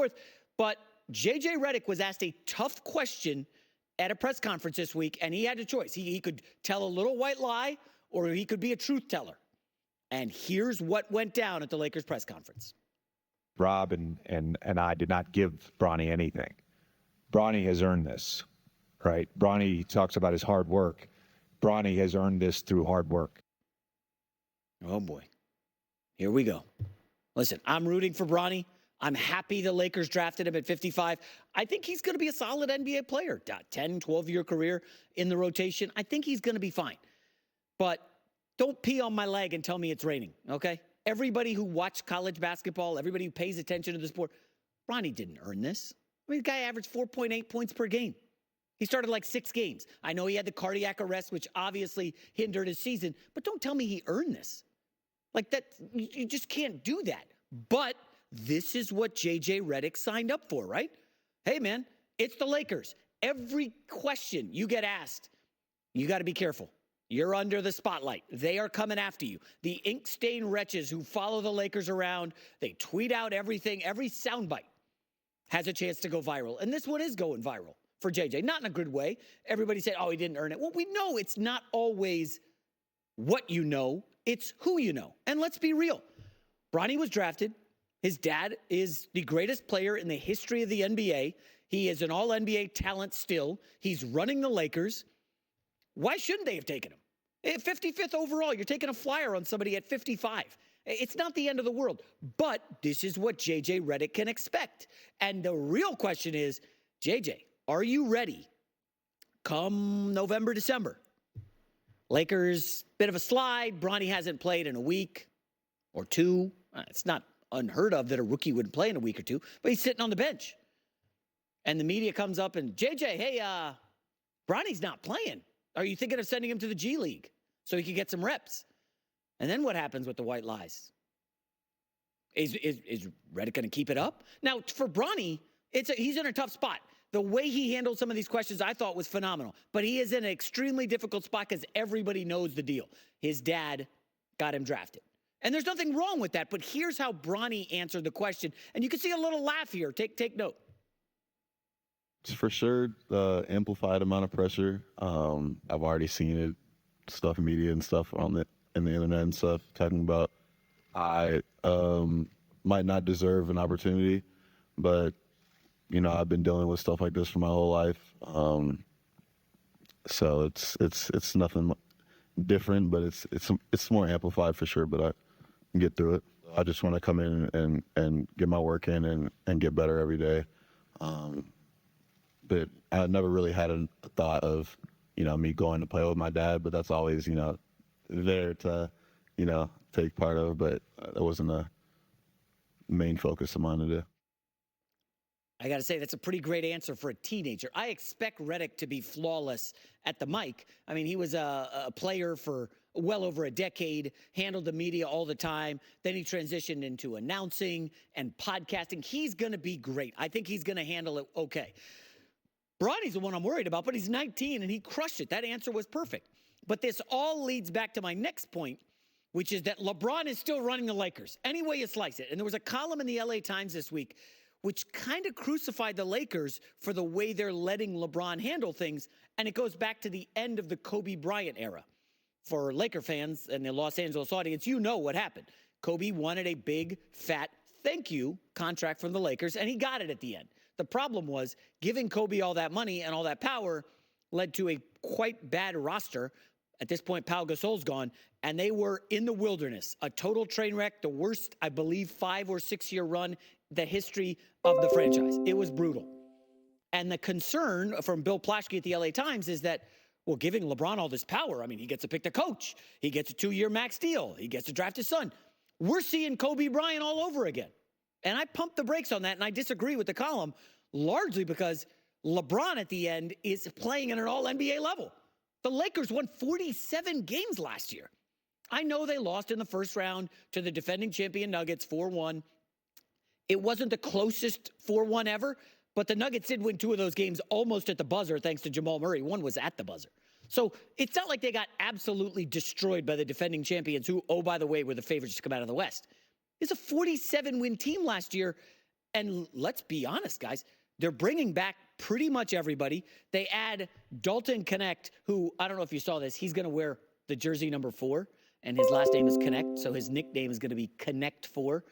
forth. But J.J. Redick was asked a tough question at a press conference this week, and he had a choice. He could tell a little white lie, or he could be a truth teller. And here's what went down at the Lakers press conference. Rob and I did not give Bronny anything. Bronny has earned this, right? Bronny talks about his hard work. Bronny has earned this through hard work. Oh, boy. Here we go. Listen, I'm rooting for Bronny. I'm happy the Lakers drafted him at 55. I think he's going to be a solid NBA player. 10, 12-year career in the rotation. I think he's going to be fine. But don't pee on my leg and tell me it's raining, okay? Everybody who watched college basketball, everybody who pays attention to the sport, Bronny didn't earn this. I mean, the guy averaged 4.8 points per game. He started like 6 games. I know he had the cardiac arrest, which obviously hindered his season, but don't tell me he earned this. Like that, you just can't do that. But this is what J.J. Redick signed up for, right? Hey, man, it's the Lakers. Every question you get asked, you got to be careful. You're under the spotlight. They are coming after you. The ink-stained wretches who follow the Lakers around, they tweet out everything. Every soundbite has a chance to go viral. And this one is going viral for JJ. Not in a good way. Everybody said, oh, he didn't earn it. Well, we know it's not always what you know. It's who you know. And let's be real. Bronny was drafted. His dad is the greatest player in the history of the NBA. He is an all-NBA talent still. He's running the Lakers. Why shouldn't they have taken him? 55th overall, you're taking a flyer on somebody at 55. It's not the end of the world. But this is what J.J. Redick can expect. And the real question is, J.J., are you ready come November, December? Lakers, bit of a slide. Bronny hasn't played in a week or two. It's not unheard of that a rookie wouldn't play in a week or two, but he's sitting on the bench. And the media comes up and, JJ, hey, Bronny's not playing. Are you thinking of sending him to the G League so he can get some reps? And then what happens with the white lies? Is Redick going to keep it up? Now, for Bronny, he's in a tough spot. The way he handled some of these questions I thought was phenomenal. But he is in an extremely difficult spot because everybody knows the deal. His dad got him drafted. And there's nothing wrong with that. But here's how Bronny answered the question. And you can see a little laugh here. Take note. It's for sure amplified amount of pressure. I've already seen it, stuff in media and stuff in the internet and stuff, talking about I might not deserve an opportunity, but you know, I've been dealing with stuff like this for my whole life. So it's nothing different, but it's more amplified for sure, but I can get through it. I just want to come in and get my work in and get better every day. But I never really had a thought of, you know, me going to play with my dad, but that's always, you know, there to, you know, take part of, but that wasn't a main focus of mine to do. I got to say, that's a pretty great answer for a teenager. I expect Redick to be flawless at the mic. I mean, he was a player for well over a decade, handled the media all the time. Then he transitioned into announcing and podcasting. He's going to be great. I think he's going to handle it okay. Bronny's the one I'm worried about, but he's 19 and he crushed it. That answer was perfect. But this all leads back to my next point, which is that LeBron is still running the Lakers, any way you slice it. And there was a column in the LA Times this week which kind of crucified the Lakers for the way they're letting LeBron handle things. And it goes back to the end of the Kobe Bryant era. For Laker fans and the Los Angeles audience, you know what happened. Kobe wanted a big, fat thank you contract from the Lakers, and he got it at the end. The problem was giving Kobe all that money and all that power led to a quite bad roster. At this point, Pau Gasol's gone, and they were in the wilderness. A total train wreck, the worst, I believe, 5 or 6 year run the history of the franchise. It was brutal. And the concern from Bill Plaschke at the LA Times is that, well, giving LeBron all this power, I mean, he gets to pick the coach. He gets a 2-year max deal. He gets to draft his son. We're seeing Kobe Bryant all over again. And I pumped the brakes on that, and I disagree with the column, largely because LeBron at the end is playing at an all-NBA level. The Lakers won 47 games last year. I know they lost in the first round to the defending champion Nuggets 4-1. It wasn't the closest 4-1 ever, but the Nuggets did win 2 of those games almost at the buzzer thanks to Jamal Murray. One was at the buzzer. So it's not like they got absolutely destroyed by the defending champions who, oh, by the way, were the favorites to come out of the West. It's a 47-win team last year, And let's be honest, guys, they're bringing back pretty much everybody. They add Dalton Connect, who, I don't know if you saw this, he's going to wear the jersey number 4, and his last name is Connect, so his nickname is going to be Connect 4.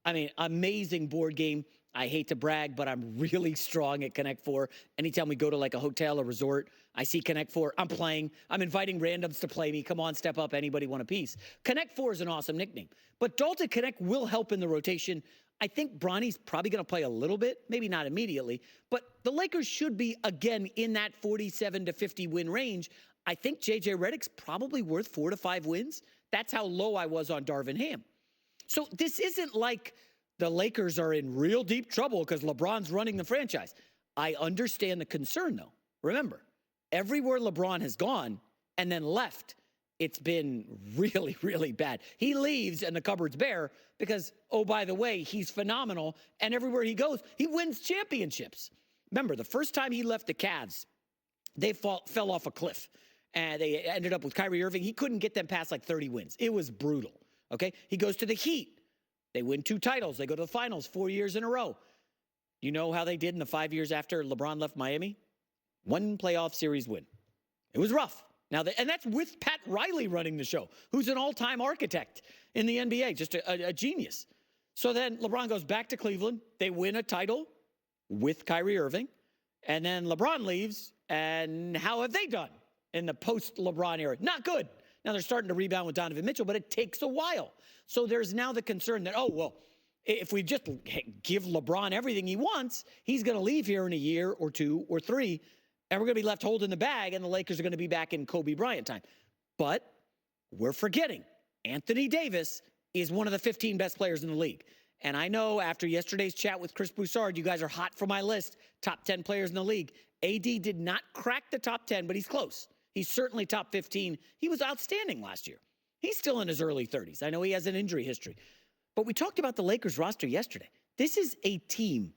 I mean, amazing board game. I hate to brag, but I'm really strong at Connect 4. Anytime we go to like a hotel or resort, I see Connect 4, I'm playing. I'm inviting randoms to play me. Come on, step up. Anybody want a piece? Connect 4 is an awesome nickname. But Dalton Connect will help in the rotation. I think Bronny's probably going to play a little bit, maybe not immediately, but the Lakers should be, again, in that 47 to 50 win range. I think J.J. Redick's probably worth 4 to 5 wins. That's how low I was on Darvin Ham. So this isn't like the Lakers are in real deep trouble because LeBron's running the franchise. I understand the concern, though. Remember, everywhere LeBron has gone and then left, it's been really, really bad. He leaves and the cupboard's bare because, oh, by the way, he's phenomenal. And everywhere he goes, he wins championships. Remember, the first time he left the Cavs, they fell off a cliff. And they ended up with Kyrie Irving. He couldn't get them past like 30 wins. It was brutal, okay? He goes to the Heat. They win 2 titles. They go to the finals 4 years in a row. You know how they did in the 5 years after LeBron left Miami? 1 playoff series win. It was rough. Now, and that's with Pat Riley running the show, who's an all-time architect in the NBA, just a genius. So then LeBron goes back to Cleveland. They win a title with Kyrie Irving. And then LeBron leaves. And how have they done in the post-LeBron era? Not good. Now they're starting to rebound with Donovan Mitchell, but it takes a while. So there's now the concern that, oh, well, if we just give LeBron everything he wants, he's going to leave here in a year or 2 or 3, and we're going to be left holding the bag, and the Lakers are going to be back in Kobe Bryant time. But we're forgetting Anthony Davis is one of the 15 best players in the league. And I know after yesterday's chat with Chris Broussard, you guys are hot for my list, top 10 players in the league. AD did not crack the top 10, but he's close. He's certainly top 15. He was outstanding last year. He's still in his early 30s. I know he has an injury history. But we talked about the Lakers roster yesterday. This is a team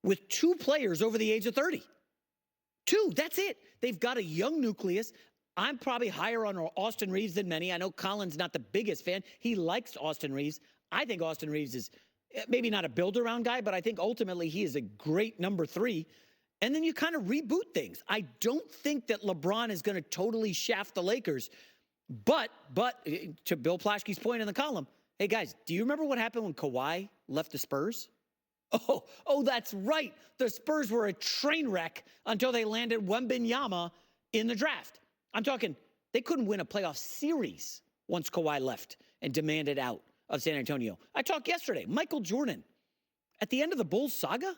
with 2 players over the age of 30. 2, that's it. They've got a young nucleus. I'm probably higher on Austin Reeves than many. I know Colin's not the biggest fan. He likes Austin Reeves. I think Austin Reeves is maybe not a build-around guy, but I think ultimately he is a great number 3. And then you kind of reboot things. I don't think that LeBron is going to totally shaft the Lakers. But to Bill Plaschke's point in the column, hey, guys, do you remember what happened when Kawhi left the Spurs? Oh, that's right. The Spurs were a train wreck until they landed Wembanyama in the draft. I'm talking, they couldn't win a playoff series once Kawhi left and demanded out of San Antonio. I talked yesterday, Michael Jordan. At the end of the Bulls saga,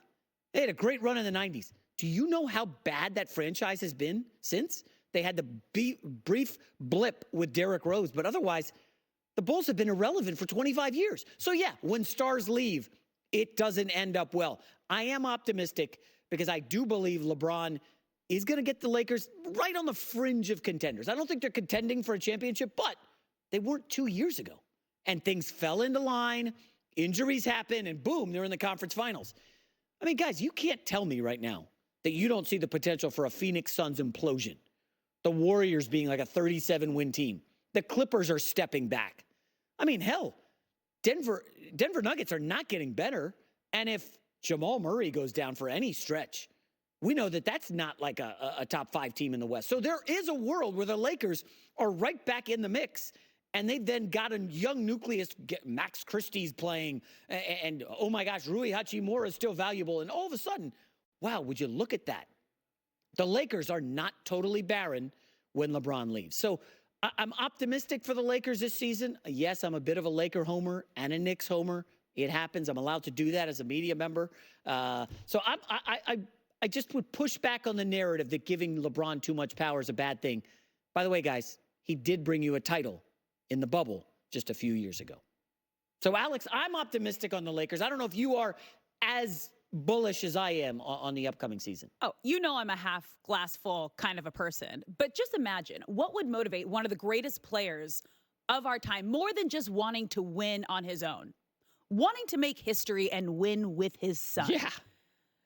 they had a great run in the 90s. Do you know how bad that franchise has been since? They had the brief blip with Derrick Rose, but otherwise, the Bulls have been irrelevant for 25 years. So yeah, when stars leave, it doesn't end up well. I am optimistic because I do believe LeBron is going to get the Lakers right on the fringe of contenders. I don't think they're contending for a championship, but they weren't 2 years ago. And things fell into line, injuries happen, and boom, they're in the conference finals. I mean, guys, you can't tell me right now that you don't see the potential for a Phoenix Suns implosion. The Warriors being like a 37-win team. The Clippers are stepping back. I mean, hell, Denver Nuggets are not getting better. And if Jamal Murray goes down for any stretch, we know that that's not like a top 5 team in the West. So there is a world where the Lakers are right back in the mix. And they've then got a young nucleus. Max Christie's playing. And oh my gosh, Rui Hachimura is still valuable. And all of a sudden, wow, would you look at that? The Lakers are not totally barren when LeBron leaves. So I'm optimistic for the Lakers this season. Yes, I'm a bit of a Laker homer and a Knicks homer. It happens. I'm allowed to do that as a media member. So I just would push back on the narrative that giving LeBron too much power is a bad thing. By the way, guys, he did bring you a title in the bubble just a few years ago. So, Alex, I'm optimistic on the Lakers. I don't know if you are as bullish as I am on the upcoming season. Oh, you know I'm a half glass full kind of a person. But just imagine, what would motivate one of the greatest players of our time more than just wanting to win on his own? Wanting to make history and win with his son. Yeah.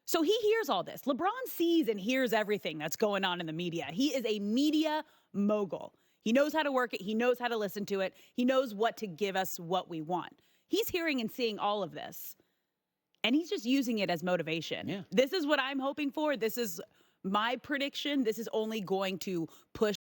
So he hears all this. LeBron sees and hears everything that's going on in the media. He is a media mogul. He knows how to work it. He knows how to listen to it. He knows what to give us what we want. He's hearing and seeing all of this. and he's just using it as motivation. Yeah. This is what I'm hoping for. This is my prediction. This is only going to push